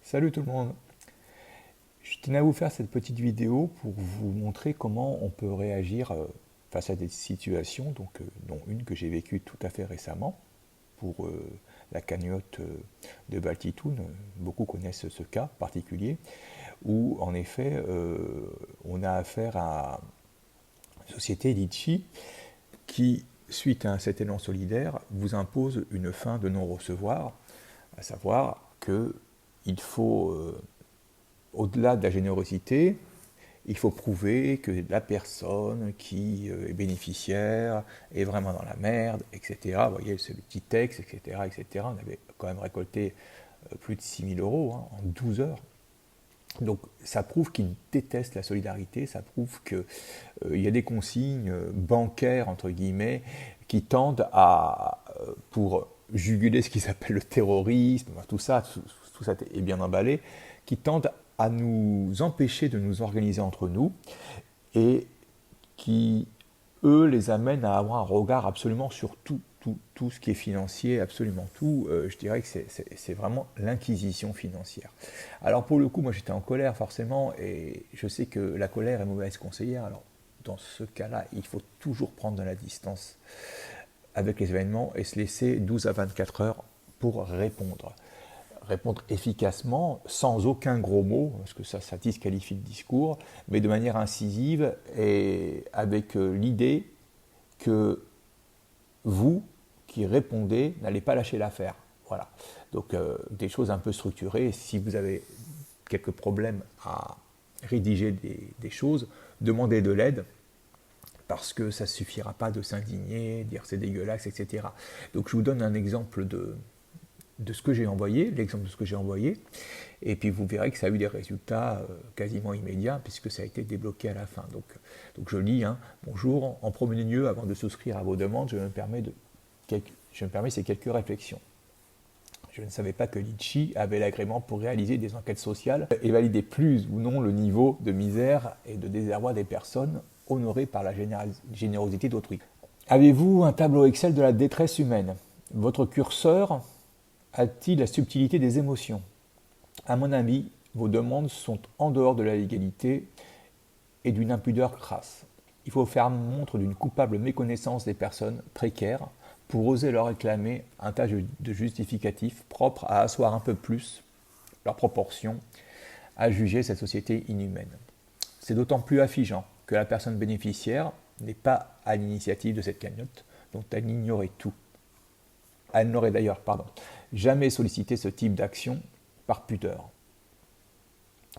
Salut tout le monde. Je tenais à vous faire cette petite vidéo pour vous montrer comment on peut réagir face à des situations, dont une que j'ai vécue tout à fait récemment pour la cagnotte de Baltitoon. Beaucoup connaissent ce cas particulier où en effet on a affaire à une société Litchi qui, suite à cet élan solidaire, vous impose une fin de non-recevoir, à savoir que il faut au-delà de la générosité, il faut prouver que la personne qui est bénéficiaire est vraiment dans la merde, etc. Vous voyez, c'est le petit texte, etc., etc. On avait quand même récolté plus de 6 000 € en 12 heures. Donc ça prouve qu'ils détestent la solidarité, ça prouve qu'il y a des consignes bancaires, entre guillemets, qui tendent à, pour juguler ce qu'ils appellent le terrorisme, tout ça est bien emballé, qui tendent à nous empêcher de nous organiser entre nous et qui, eux, les amènent à avoir un regard absolument sur tout ce qui est financier, absolument tout. Je dirais que c'est vraiment l'inquisition financière. Alors pour le coup, moi j'étais en colère forcément, et je sais que la colère est mauvaise conseillère. Alors dans ce cas-là, il faut toujours prendre de la distance avec les événements et se laisser 12 à 24 heures pour répondre efficacement, sans aucun gros mot, parce que ça disqualifie le discours, mais de manière incisive et avec l'idée que vous, qui répondez, n'allez pas lâcher l'affaire. Voilà. Donc des choses un peu structurées. Si vous avez quelques problèmes à rédiger des choses, demandez de l'aide, parce que ça ne suffira pas de s'indigner, dire c'est dégueulasse, etc. Donc je vous donne un exemple de ce que j'ai envoyé, l'exemple de ce que j'ai envoyé, et puis vous verrez que ça a eu des résultats quasiment immédiats, puisque ça a été débloqué à la fin. Donc je lis, hein, bonjour, en premier lieu, avant de souscrire à vos demandes, je me permets ces quelques réflexions. Je ne savais pas que Litchi avait l'agrément pour réaliser des enquêtes sociales et valider plus ou non le niveau de misère et de désarroi des personnes honorées par la générosité d'autrui. Avez-vous un tableau Excel de la détresse humaine? Votre curseur a-t-il la subtilité des émotions? À mon avis, vos demandes sont en dehors de la légalité et d'une impudeur crasse. Il faut faire montre d'une coupable méconnaissance des personnes précaires pour oser leur réclamer un tas de justificatifs propres à asseoir un peu plus leurs proportions, à juger cette société inhumaine. C'est d'autant plus affligeant que la personne bénéficiaire n'est pas à l'initiative de cette cagnotte, dont elle ignorait tout. Elle n'aurait d'ailleurs, jamais sollicité ce type d'action par pudeur.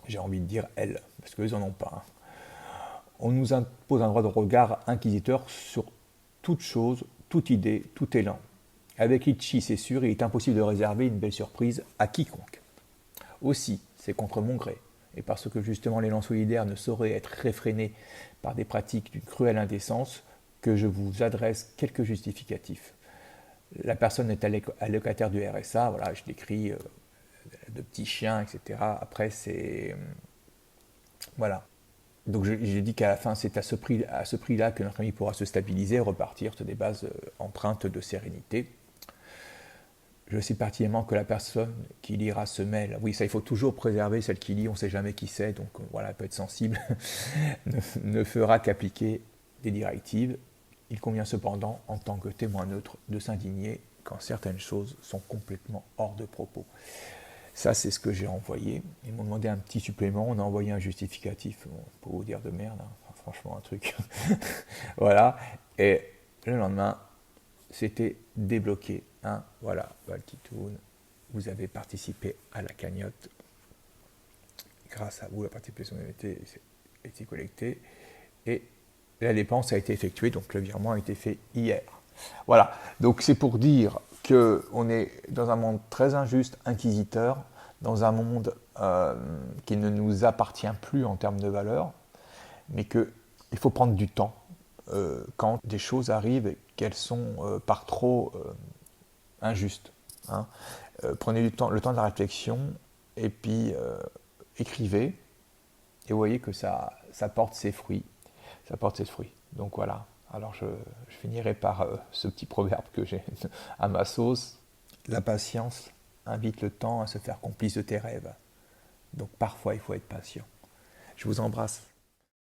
J'ai envie de dire elle, parce qu'eux n'en ont pas. Hein. On nous impose un droit de regard inquisiteur sur toute chose, toute idée, tout élan. Avec Litchi, c'est sûr, il est impossible de réserver une belle surprise à quiconque. Aussi, c'est contre mon gré, et parce que justement l'élan solidaire ne saurait être réfréné par des pratiques d'une cruelle indécence, que je vous adresse quelques justificatifs. La personne est allocataire du RSA, voilà, je décris de petits chiens, etc. Après, c'est... Voilà. Donc j'ai dit qu'à la fin, c'est à ce prix-là que notre ami pourra se stabiliser, repartir sur des bases empreintes de sérénité. Je sais pertinemment que la personne qui lira ce mail, oui, ça il faut toujours préserver celle qui lit, on ne sait jamais qui c'est, donc voilà, elle peut être sensible, ne fera qu'appliquer des directives. Il convient cependant, en tant que témoin neutre, de s'indigner quand certaines choses sont complètement hors de propos. Ça, c'est ce que j'ai envoyé. Ils m'ont demandé un petit supplément. On a envoyé un justificatif, bon, pour vous dire de merde, hein. Enfin, franchement, un truc. Voilà. Et le lendemain, c'était débloqué. Hein. Voilà, Baltitoon, vous avez participé à la cagnotte. Grâce à vous, la participation a été collectée. Et la dépense a été effectuée, donc le virement a été fait hier. Voilà. Donc c'est pour dire qu'on est dans un monde très injuste, inquisiteur, dans un monde qui ne nous appartient plus en termes de valeur, mais qu'il faut prendre du temps quand des choses arrivent et qu'elles sont par trop injustes. Hein. Prenez le temps de la réflexion et puis écrivez et vous voyez que ça porte ses fruits. Ça porte ses fruits. Donc voilà. Alors je finirai par ce petit proverbe que j'ai à ma sauce. La patience invite le temps à se faire complice de tes rêves. Donc parfois, il faut être patient. Je vous embrasse.